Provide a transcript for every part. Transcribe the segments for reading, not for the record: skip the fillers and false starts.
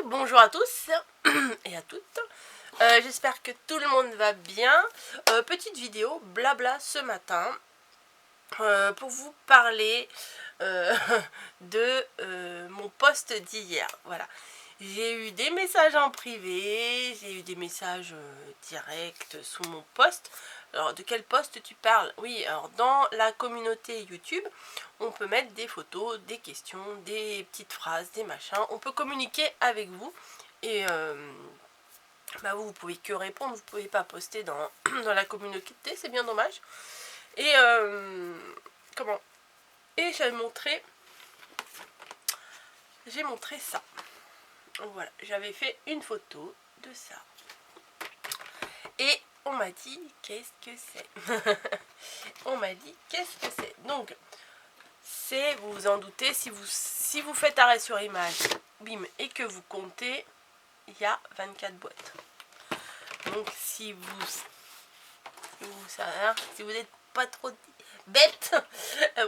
bonjour à tous et à toutes. J'espère que tout le monde va bien. Petite vidéo blabla ce matin pour vous parler de mon post d'hier. Voilà. J'ai eu des messages en privé, j'ai eu des messages directs sous mon post. Alors, de quel post tu parles? Oui, alors dans la communauté YouTube, on peut mettre des photos, des questions, des petites phrases, des machins. On peut communiquer avec vous. Et bah vous pouvez que répondre, vous pouvez pas poster dans, dans la communauté, c'est bien dommage. Et comment? Et j'ai montré ça. Voilà, j'avais fait une photo de ça. Et on m'a dit, qu'est-ce que c'est? On m'a dit, qu'est-ce que c'est? Donc, c'est, vous vous en doutez, si vous faites arrêt sur image, bim, et que vous comptez, il y a 24 boîtes. Donc, si vous n'êtes pas trop bête,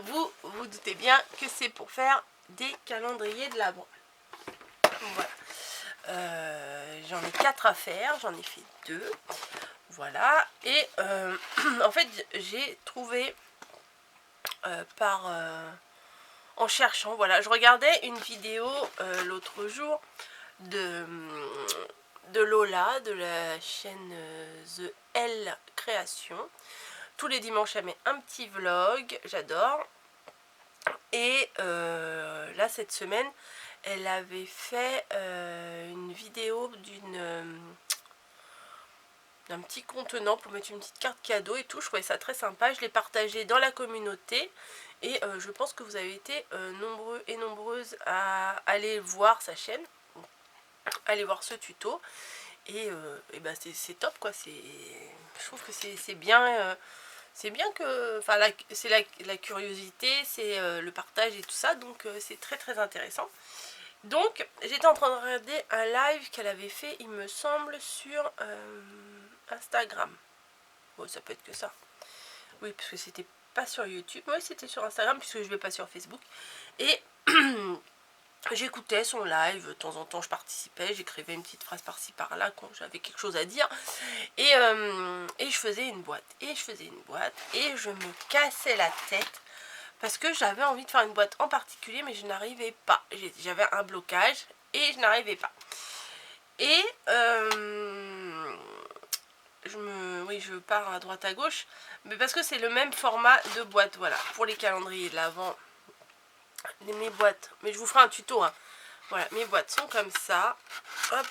vous doutez bien que c'est pour faire des calendriers de l'Avent. Voilà. J'en ai 4 à faire, j'en ai fait 2. Voilà. Et en fait, j'ai trouvé en cherchant, voilà, je regardais une vidéo l'autre jour de Lola, de la chaîne The L Création. Tous les dimanches, elle met un petit vlog, j'adore. Et là, cette semaine, elle avait fait une vidéo d'un petit contenant pour mettre une petite carte cadeau et tout. Je trouvais ça très sympa. Je l'ai partagé dans la communauté. Et je pense que vous avez été nombreux et nombreuses à aller voir sa chaîne. Allez voir ce tuto. Et ben c'est top quoi. Je trouve que c'est bien. C'est bien que, enfin, c'est la curiosité, c'est le partage et tout ça, donc c'est très très intéressant. Donc, j'étais en train de regarder un live qu'elle avait fait, il me semble, sur Instagram. Bon, ça peut être que ça. Oui, parce que c'était pas sur YouTube. Oui, c'était sur Instagram, puisque je vais pas sur Facebook. Et j'écoutais son live, de temps en temps je participais, j'écrivais une petite phrase par-ci par-là quand j'avais quelque chose à dire. Et je faisais une boîte, et je me cassais la tête parce que j'avais envie de faire une boîte en particulier, mais je n'arrivais pas. J'avais un blocage et je n'arrivais pas. Et je pars à droite à gauche, mais parce que c'est le même format de boîte, voilà, pour les calendriers de l'Avent. Mes boîtes, mais je vous ferai un tuto, hein. Voilà, mes boîtes sont comme ça. Hop.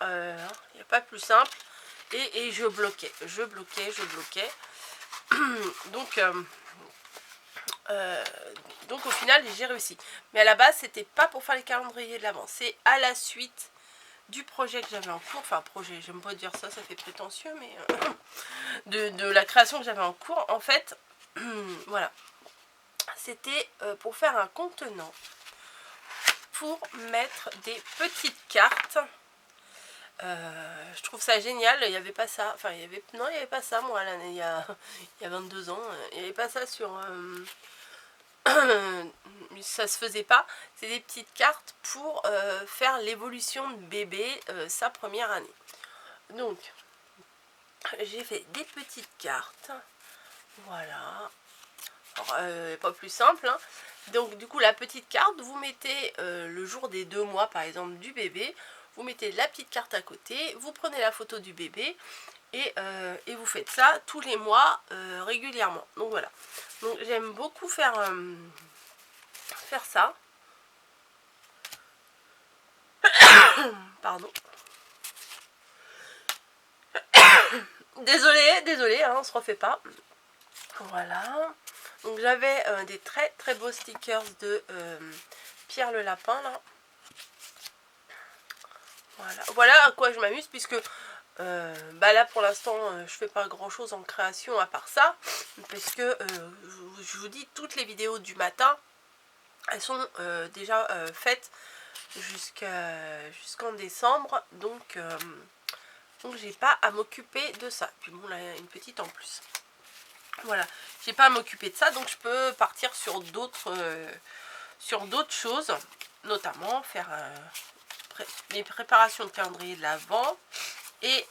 Il n'y a pas plus simple. Et je bloquais. Donc au final j'ai réussi. Mais à la base c'était pas pour faire les calendriers de l'Avent. C'est à la suite du projet que j'avais en cours. Enfin projet, j'aime pas dire ça, ça fait prétentieux, mais de la création que j'avais en cours. En fait, voilà. C'était pour faire un contenant pour mettre des petites cartes. Je trouve ça génial. Il n'y avait pas ça. Enfin, il y avait pas ça, moi, l'année, il y a 22 ans. Il n'y avait pas ça sur... ça se faisait pas. C'est des petites cartes pour faire l'évolution de bébé sa première année. Donc, j'ai fait des petites cartes. Voilà. Alors, pas plus simple, hein. Donc du coup la petite carte, vous mettez le jour des 2 mois par exemple du bébé, vous mettez la petite carte à côté, vous prenez la photo du bébé et vous faites ça tous les mois régulièrement. Donc voilà, donc j'aime beaucoup faire ça. Pardon. Désolée, hein, on se refait pas. Voilà. Donc j'avais des très très beaux stickers de Pierre le Lapin là. Voilà à quoi je m'amuse, puisque là pour l'instant je fais pas grand chose en création à part ça, parce que je vous dis, toutes les vidéos du matin elles sont déjà faites jusqu'en décembre, donc j'ai pas à m'occuper de ça. Puis bon, là il y a une petite en plus. Voilà, j'ai pas à m'occuper de ça, donc je peux partir sur d'autres choses, notamment faire mes préparations de calendrier de l'Avent. Et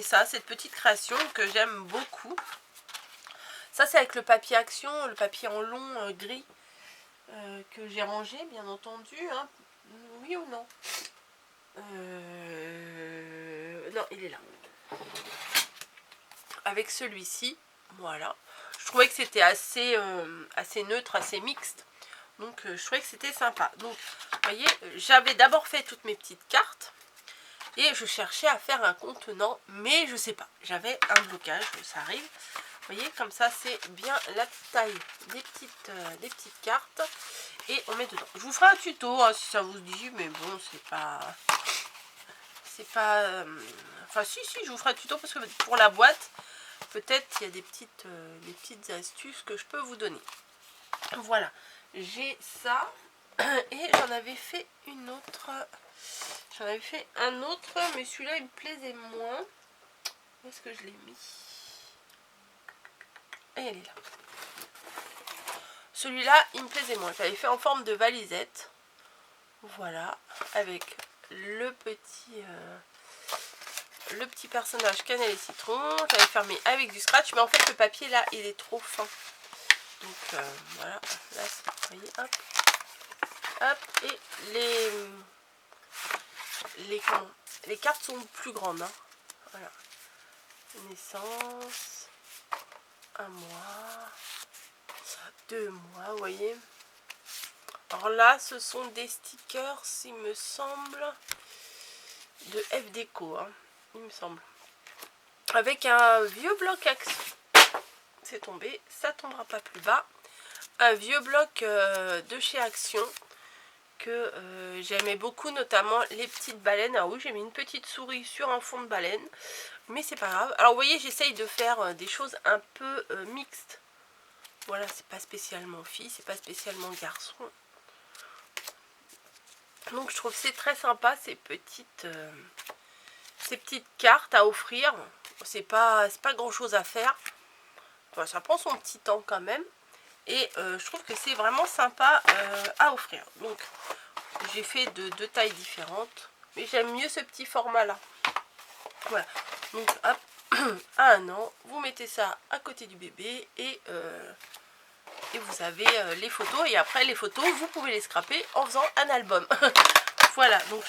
ça, cette petite création que j'aime beaucoup. Ça, c'est avec le papier Action, le papier en long gris que j'ai rangé, bien entendu. Hein. Oui ou non? Non, il est là. Avec celui-ci, voilà. Je trouvais que c'était assez neutre, assez mixte. Donc, je trouvais que c'était sympa. Donc, vous voyez, j'avais d'abord fait toutes mes petites cartes. Et je cherchais à faire un contenant, mais je sais pas. J'avais un blocage, ça arrive. Vous voyez, comme ça, c'est bien la taille des petites cartes. Et on met dedans. Je vous ferai un tuto, hein, si ça vous dit, mais bon, c'est pas... Enfin, si, je vous ferai un tuto, parce que pour la boîte, peut-être il y a des petites astuces que je peux vous donner. Voilà, j'ai ça. Et j'en avais fait une autre... J'en avais fait un autre, mais celui-là, il me plaisait moins. Où est-ce que je l'ai mis? Et elle est là. Celui-là, il me plaisait moins. J'avais fait en forme de valisette. Voilà, avec le petit personnage cannelle et citron. J'avais fermé avec du scratch, mais en fait, le papier, là, il est trop fin. Donc, voilà. Là, vous voyez, hop. Hop, et les cartes sont plus grandes, hein. Voilà. Naissance, 1 mois, 2 mois, vous voyez. Alors là, ce sont des stickers, il me semble, de F Déco, hein, il me semble. Avec un vieux bloc Action. C'est tombé, ça tombera pas plus bas. Un vieux bloc de chez Action que j'aimais beaucoup, notamment les petites baleines. Alors oui, j'ai mis une petite souris sur un fond de baleine, mais c'est pas grave. Alors vous voyez, j'essaye de faire des choses un peu mixtes. Voilà, c'est pas spécialement fille, c'est pas spécialement garçon. Donc je trouve que c'est très sympa ces petites cartes à offrir. C'est pas grand chose à faire. Enfin, ça prend son petit temps quand même. Et je trouve que c'est vraiment sympa à offrir. Donc j'ai fait de 2 tailles différentes. Mais j'aime mieux ce petit format là. Voilà. Donc hop, à 1 an, vous mettez ça à côté du bébé. Et vous avez les photos. Et après les photos, vous pouvez les scraper en faisant un album. Voilà, donc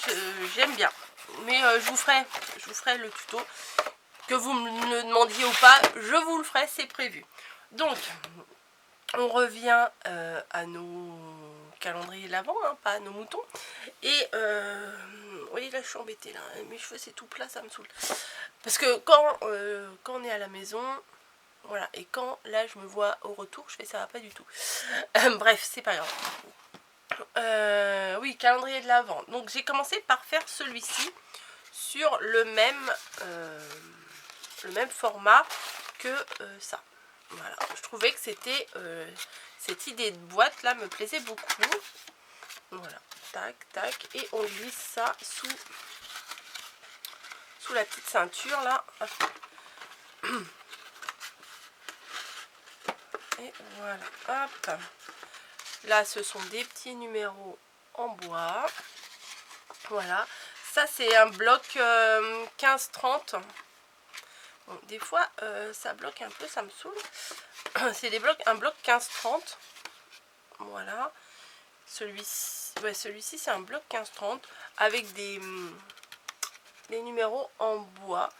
j'aime bien. Mais je vous ferai le tuto. Que vous me le demandiez ou pas, je vous le ferai, c'est prévu. Donc, on revient à nos calendriers de l'Avent, hein, pas à nos moutons. Et, vous voyez, là, je suis embêtée. Là. Mes cheveux, c'est tout plat, ça me saoule. Parce que quand on est à la maison, voilà, et quand, là, je me vois au retour, je fais ça va pas du tout. Bref, c'est pas grave. Oui, calendrier de l'Avent. Donc, j'ai commencé par faire celui-ci sur le même format que ça. Voilà, je trouvais que c'était cette idée de boîte là me plaisait beaucoup. Voilà, tac tac, et on glisse ça sous la petite ceinture là. Et voilà, hop. Là, ce sont des petits numéros en bois. Voilà, ça c'est un bloc 15-30. Bon, des fois, ça bloque un peu, ça me saoule. C'est un bloc 15-30. Voilà. Celui-ci, c'est un bloc 15-30 avec des numéros en bois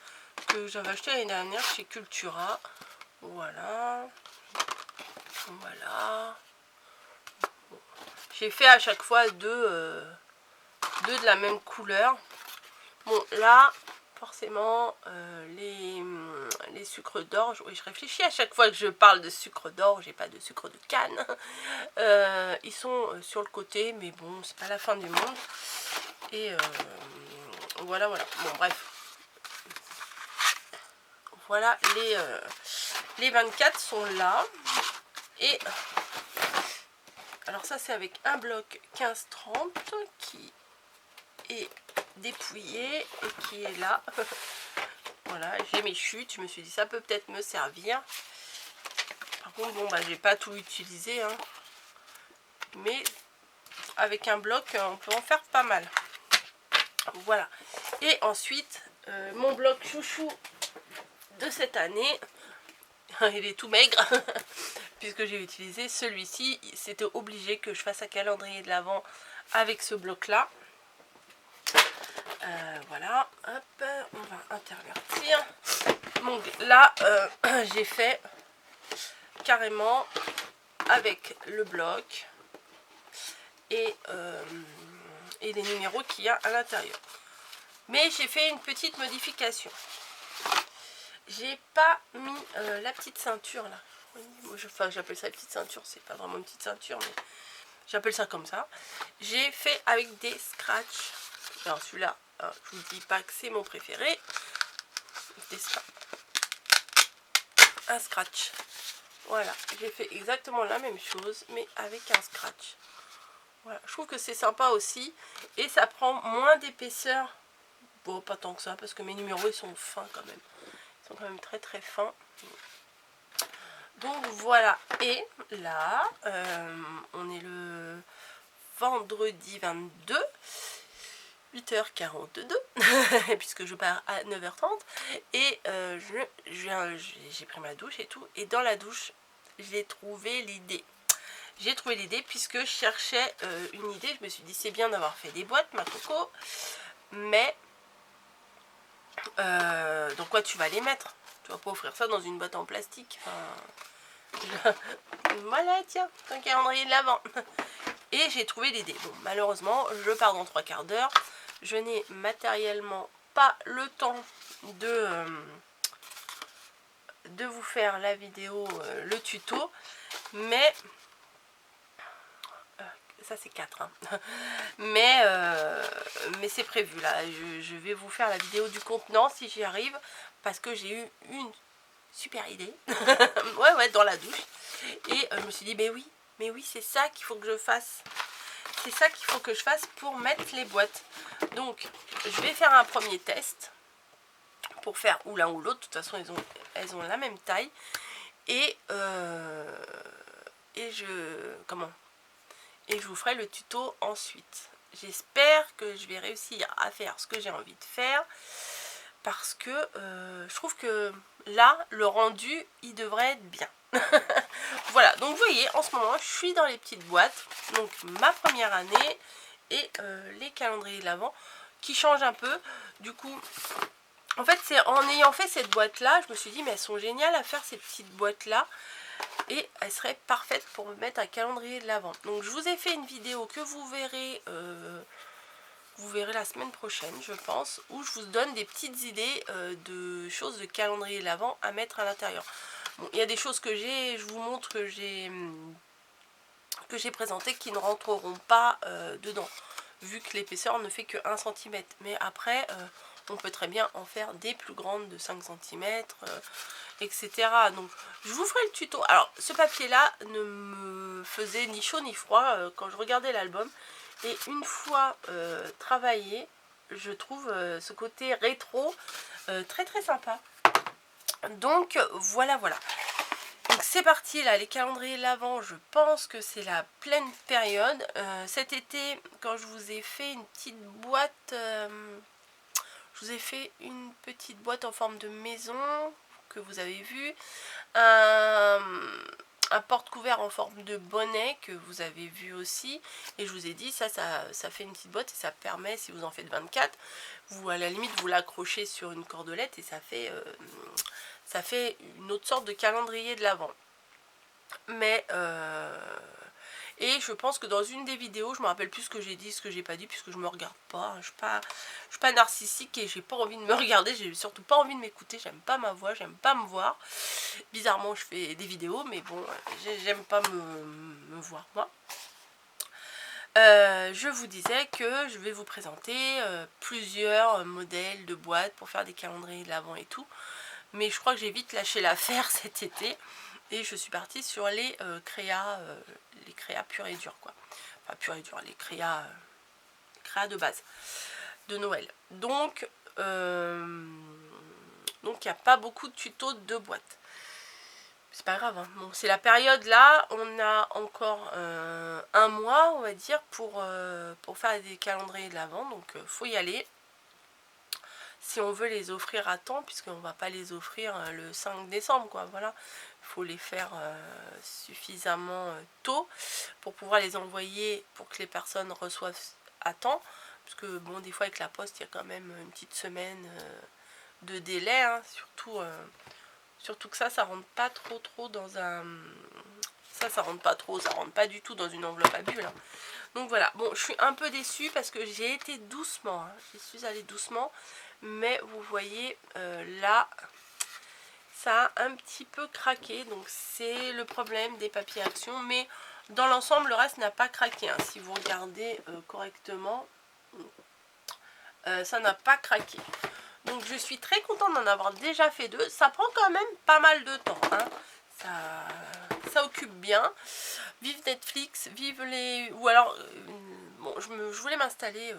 que j'avais acheté l'année dernière chez Cultura. Voilà. Voilà. Bon. J'ai fait à chaque fois deux de la même couleur. Bon, là... Forcément, les sucres d'orge, oui, je réfléchis à chaque fois que je parle de sucre d'orge, j'ai pas de sucre de canne. Ils sont sur le côté, mais bon, c'est pas la fin du monde. Et voilà. Bon, bref. Voilà, les 24 sont là. Et alors ça, c'est avec un bloc 15-30 qui est dépouillé et qui est là. Voilà, j'ai mes chutes, je me suis dit ça peut peut-être me servir. Par contre, bon, bah, j'ai pas tout utilisé, hein. Mais avec un bloc, on peut en faire pas mal. Voilà. Et ensuite, mon bloc chouchou de cette année, il est tout maigre, puisque j'ai utilisé celui-ci. C'était obligé que je fasse un calendrier de l'Avent avec ce bloc-là. Voilà, hop, on va intervertir. Donc là, j'ai fait carrément avec le bloc et les numéros qu'il y a à l'intérieur. Mais j'ai fait une petite modification. J'ai pas mis la petite ceinture là. Enfin, j'appelle ça petite ceinture, c'est pas vraiment une petite ceinture, mais j'appelle ça comme ça. J'ai fait avec des scratchs. Alors celui-là, je vous dis pas que c'est mon préféré. Un scratch. Voilà, j'ai fait exactement la même chose, mais avec un scratch. Voilà, je trouve que c'est sympa aussi. Et ça prend moins d'épaisseur. Bon, pas tant que ça, parce que mes numéros, ils sont fins quand même. Ils sont quand même très très fins. Donc voilà, et là, on est le vendredi 22, 8h42, puisque je pars à 9h30. Et j'ai pris ma douche et tout. Et dans la douche, j'ai trouvé l'idée. J'ai trouvé l'idée puisque je cherchais une idée. Je me suis dit, c'est bien d'avoir fait des boîtes, ma coco. Mais, dans quoi tu vas les mettre? Tu vas pas offrir ça dans une boîte en plastique. Enfin, voilà, tiens, ton calendrier de l'Avent. Et j'ai trouvé l'idée. Bon, malheureusement, je pars dans 3 quarts d'heure. Je n'ai matériellement pas le temps de vous faire la vidéo, le tuto. Mais ça c'est 4 hein. mais c'est prévu là. Je vais vous faire la vidéo du contenant si j'y arrive, parce que j'ai eu une super idée. ouais, dans la douche. Et je me suis dit, mais oui, c'est ça qu'il faut que je fasse. C'est ça qu'il faut que je fasse pour mettre les boîtes. Donc je vais faire un premier test pour faire ou l'un ou l'autre. De toute façon elles ont la même taille. Et je vous ferai le tuto ensuite. J'espère que je vais réussir à faire ce que j'ai envie de faire, parce que je trouve que là le rendu il devrait être bien. Voilà, donc vous voyez, en ce moment je suis dans les petites boîtes, donc ma première année et les calendriers de l'Avent qui changent un peu. Du coup, en fait, c'est en ayant fait cette boîte là, je me suis dit, mais elles sont géniales à faire ces petites boîtes là. Et elle serait parfaite pour me mettre un calendrier de l'Avent. Donc je vous ai fait une vidéo que vous verrez la semaine prochaine, je pense, où je vous donne des petites idées de choses de calendrier de l'Avent à mettre à l'intérieur. Bon, il y a des choses que je vous montre que j'ai présentées qui ne rentreront pas dedans, vu que l'épaisseur ne fait que 1 cm. Mais après, on peut très bien en faire des plus grandes de 5 cm, etc. Donc je vous ferai le tuto. Alors ce papier là ne me faisait ni chaud ni froid quand je regardais l'album, et une fois travaillé, je trouve ce côté rétro très très sympa. Donc voilà. Donc c'est parti là, les calendriers de l'Avent, je pense que c'est la pleine période. Cet été, quand je vous ai fait une petite boîte, je vous ai fait une petite boîte en forme de maison que vous avez vu, un porte-couvert en forme de bonnet que vous avez vu aussi, et je vous ai dit ça fait une petite boîte et ça permet, si vous en faites 24, vous à la limite vous l'accrochez sur une cordelette et ça fait une autre sorte de calendrier de l'Avent. Mais et je pense que dans une des vidéos, je me rappelle plus ce que j'ai dit, ce que j'ai pas dit, puisque je me regarde pas. Je suis pas narcissique et j'ai pas envie de me regarder. J'ai surtout pas envie de m'écouter. J'aime pas ma voix, j'aime pas me voir. Bizarrement, je fais des vidéos, mais bon, j'aime pas me voir moi. Je vous disais que je vais vous présenter plusieurs modèles de boîtes pour faire des calendriers de l'Avent et tout. Mais je crois que j'ai vite lâché l'affaire cet été. Et je suis partie sur les créas purs et durs, quoi. Enfin, purs et durs, les créas de base de Noël. Donc il n'y a pas beaucoup de tutos de boîtes. c'est pas grave, hein. Bon, c'est la période là, on a encore un mois, on va dire, pour faire des calendriers de l'Avent, donc faut y aller. Si on veut les offrir à temps, puisqu'on va pas les offrir le 5 décembre, quoi, voilà. Il faut les faire suffisamment tôt pour pouvoir les envoyer pour que les personnes reçoivent à temps. Parce que, bon, des fois avec la poste, il y a quand même une petite semaine de délai, hein, surtout que ça rentre pas trop dans un... Ça rentre pas trop, ça rentre pas du tout dans une enveloppe à bulles, hein. Donc voilà, bon, je suis un peu déçue parce que j'ai été doucement, hein. Je suis allée doucement, mais vous voyez, là, ça a un petit peu craqué, donc c'est le problème des papiers Action, mais dans l'ensemble, le reste n'a pas craqué, hein. Si vous regardez correctement, ça n'a pas craqué. Donc je suis très contente d'en avoir déjà fait 2. Ça prend quand même pas mal de temps, hein. Ça occupe bien. Vive Netflix, vive les... Ou alors, bon, je voulais m'installer...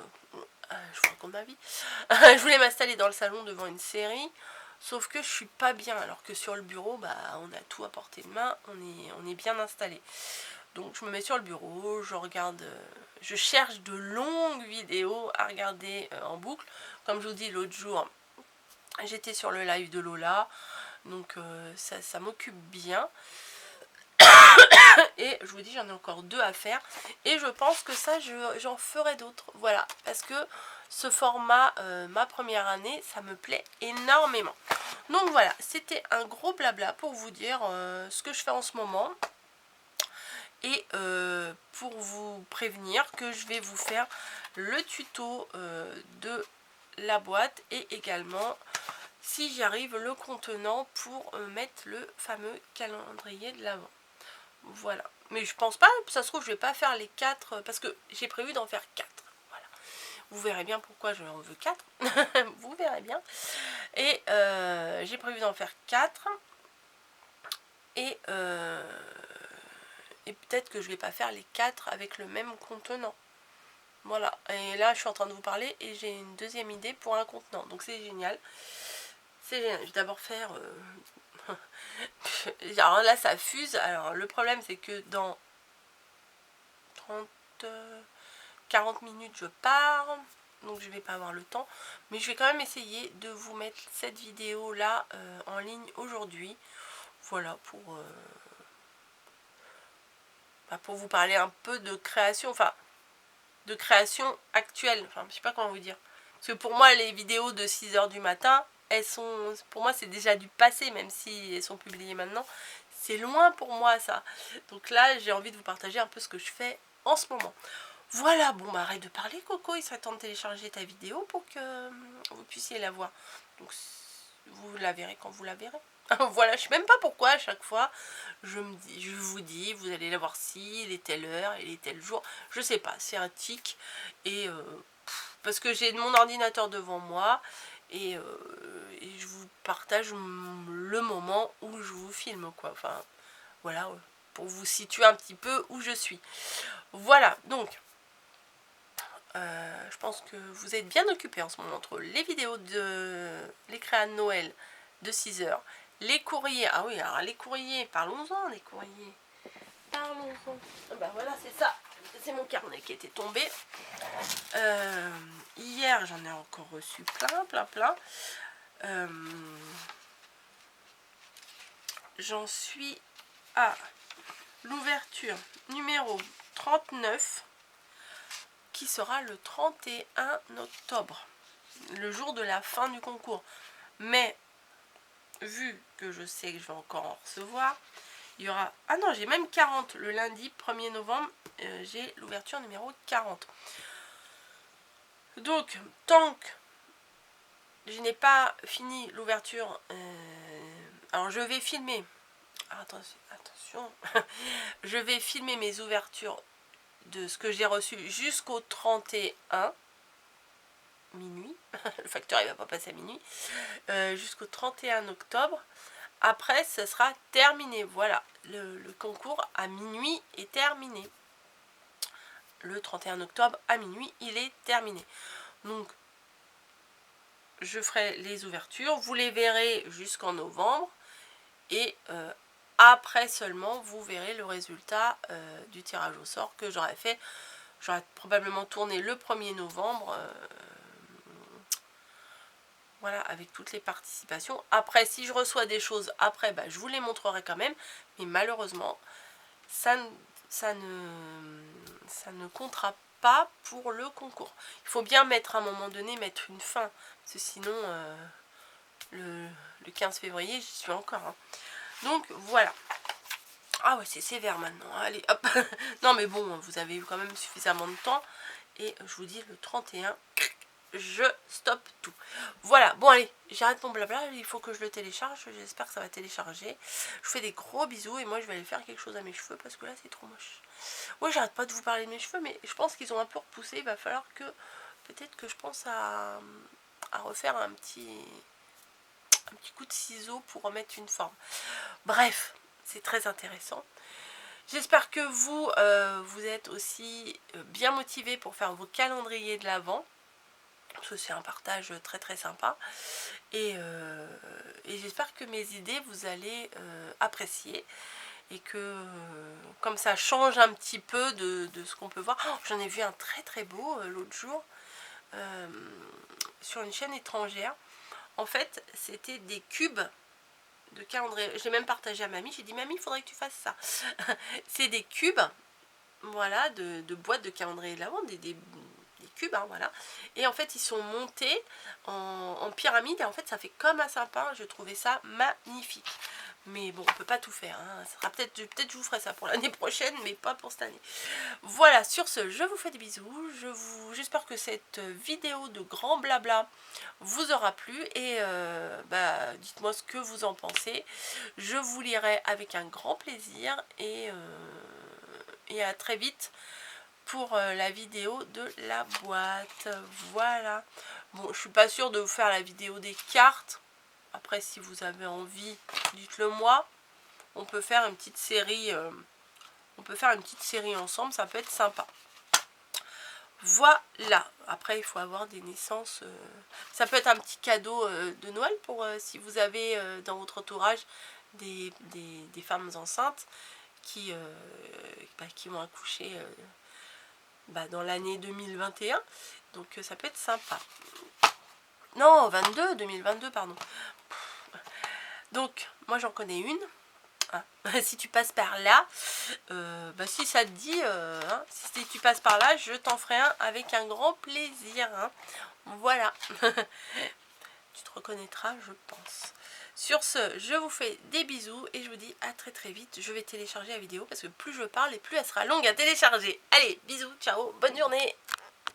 je vous raconte ma vie. Je voulais m'installer dans le salon devant une série. Sauf que je suis pas bien. Alors que sur le bureau, bah, on a tout à portée de main. On est bien installé. Donc je me mets sur le bureau, je regarde... je cherche de longues vidéos à regarder en boucle. Comme je vous dis l'autre jour, j'étais sur le live de Lola. Donc ça m'occupe bien. Et je vous dis, j'en ai encore 2 à faire. Et je pense que ça, j'en ferai d'autres. Voilà, parce que ce format, ma première année, ça me plaît énormément. Donc voilà, c'était un gros blabla pour vous dire ce que je fais en ce moment. Et pour vous prévenir que je vais vous faire le tuto de la boîte. Et également, si j'y arrive, le contenant pour mettre le fameux calendrier de l'Avent. Voilà. Mais je pense pas, ça se trouve, je vais pas faire les 4, parce que j'ai prévu d'en faire 4. Voilà. Vous verrez bien pourquoi je en veux 4. Vous verrez bien. Et j'ai prévu d'en faire 4. Et peut-être que je vais pas faire les 4 avec le même contenant. Voilà. Et là, je suis en train de vous parler et j'ai une deuxième idée pour un contenant. Donc c'est génial. C'est génial. Je vais d'abord faire... Alors là, ça fuse. Alors le problème, c'est que dans 40 minutes je pars, donc je vais pas avoir le temps, mais je vais quand même essayer de vous mettre cette vidéo là en ligne aujourd'hui. Voilà, pour vous parler un peu de création, enfin de création actuelle, enfin je sais pas comment vous dire, parce que pour moi les vidéos de 6 h du matin, elles sont, pour moi c'est déjà du passé, même si elles sont publiées maintenant, c'est loin pour moi ça. Donc là j'ai envie de vous partager un peu ce que je fais en ce moment. Voilà, bon bah arrête de parler Coco, il serait temps de télécharger ta vidéo pour que vous puissiez la voir. Donc vous la verrez quand vous la verrez. Voilà, je sais même pas pourquoi à chaque fois je vous dis, vous allez la voir si, il est telle heure, il est tel jour. Je sais pas, c'est un tic. Et parce que j'ai mon ordinateur devant moi et je vous partage le moment où je vous filme quoi. Enfin voilà, pour vous situer un petit peu où je suis. Voilà, donc je pense que vous êtes bien occupés en ce moment entre les vidéos de les créas de Noël de 6 h, les courriers. Ah oui, alors les courriers, parlons-en des courriers. Parlons-en. Ah bah voilà, c'est ça. C'est mon carnet qui était tombé. Hier, j'en ai encore reçu plein. J'en suis à l'ouverture numéro 39. Qui sera le 31 octobre, le jour de la fin du concours. Mais, vu que je sais que je vais encore en recevoir, il y aura... Ah non, j'ai même 40. Le lundi 1er novembre, j'ai l'ouverture numéro 40. Donc, tant que je n'ai pas fini l'ouverture... alors, je vais filmer... Attention. Je vais filmer mes ouvertures de ce que j'ai reçu jusqu'au 31 minuit. Le facteur il va pas passer à minuit. Jusqu'au 31 octobre. Après ça sera terminé. Voilà, le concours à minuit est terminé. Le 31 octobre à minuit il est terminé. Donc je ferai les ouvertures, vous les verrez jusqu'en novembre. Et après seulement vous verrez le résultat du tirage au sort que j'aurais fait. J'aurais probablement tourné le 1er novembre. Voilà, avec toutes les participations. Après, si je reçois des choses après, bah, je vous les montrerai quand même. Mais malheureusement, ça ne comptera pas pour le concours. Il faut bien mettre à un moment donné, mettre une fin. Parce que sinon, le 15 février, j'y suis encore. Hein. Donc, voilà. Ah ouais, c'est sévère maintenant. Allez, hop. Non, mais bon, vous avez eu quand même suffisamment de temps. Et je vous dis, le 31... je stoppe tout. Voilà, bon allez, j'arrête mon blabla, il faut que je le télécharge, j'espère que ça va télécharger. Je vous fais des gros bisous et moi je vais aller faire quelque chose à mes cheveux parce que là c'est trop moche. Ouais, j'arrête pas de vous parler de mes cheveux, mais je pense qu'ils ont un peu repoussé, il va falloir que, peut-être que je pense à refaire un petit coup de ciseau pour remettre une forme. Bref, c'est très intéressant. J'espère que vous, vous êtes aussi bien motivés pour faire vos calendriers de l'Avent. Parce que c'est un partage très très sympa. Et j'espère que mes idées vous allez apprécier. Et que comme ça change un petit peu de ce qu'on peut voir. Oh, j'en ai vu un très très beau l'autre jour. Sur une chaîne étrangère. En fait, c'était des cubes de calendrier. Je l'ai même partagé à mamie. J'ai dit, mamie, il faudrait que tu fasses ça. C'est des cubes, voilà, de boîtes de calendrier de l'Avent, des cubes, hein, voilà. Et en fait, ils sont montés en pyramide. Et en fait, ça fait comme un sapin. Je trouvais ça magnifique. Mais bon, on peut pas tout faire. Hein. Ça sera peut-être je vous ferai ça pour l'année prochaine, mais pas pour cette année. Voilà, sur ce, je vous fais des bisous. J'espère que cette vidéo de grand blabla vous aura plu. Et dites-moi ce que vous en pensez. Je vous lirai avec un grand plaisir. Et à très vite pour la vidéo de la boîte. Voilà. Bon, je suis pas sûre de vous faire la vidéo des cartes. Après, si vous avez envie, dites-le moi. On peut faire une petite série. Ensemble, ça peut être sympa. Voilà. Après, il faut avoir des naissances. Ça peut être un petit cadeau de Noël pour si vous avez dans votre entourage des femmes enceintes qui vont accoucher dans l'année 2021. Donc ça peut être sympa. Non, 2022, pardon. Donc, moi j'en connais une. Hein. Si tu passes par là, si ça te dit, si tu passes par là, je t'en ferai un avec un grand plaisir. Hein. Voilà. Tu te reconnaîtras, je pense. Sur ce, je vous fais des bisous et je vous dis à très très vite. Je vais télécharger la vidéo parce que plus je parle et plus elle sera longue à télécharger. Allez, bisous, ciao, bonne journée.